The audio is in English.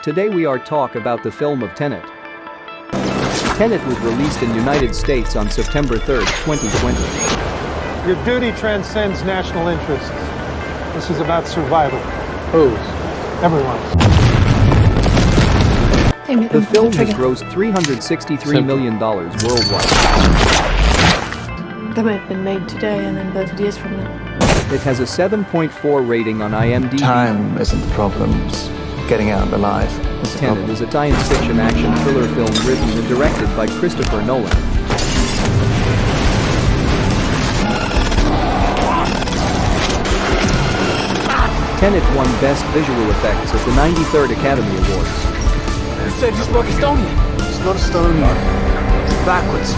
Today we are talk about the film of Tenet. Tenet was released in United States on September 3, 2020. Your duty transcends national interests. This is about survival. Whose? Everyone's. The film has grossed $363 million worldwide. That might have been made today and then 30 years from now. It has a 7.4 rating on IMDb. Time isn't the problem, it's getting out alive. Tenet is a science fiction action thriller film written and directed by Christopher Nolan. Tenet won Best Visual Effects at the 93rd Academy Awards. You said you spoke Estonian. It's not Estonian. Backwards.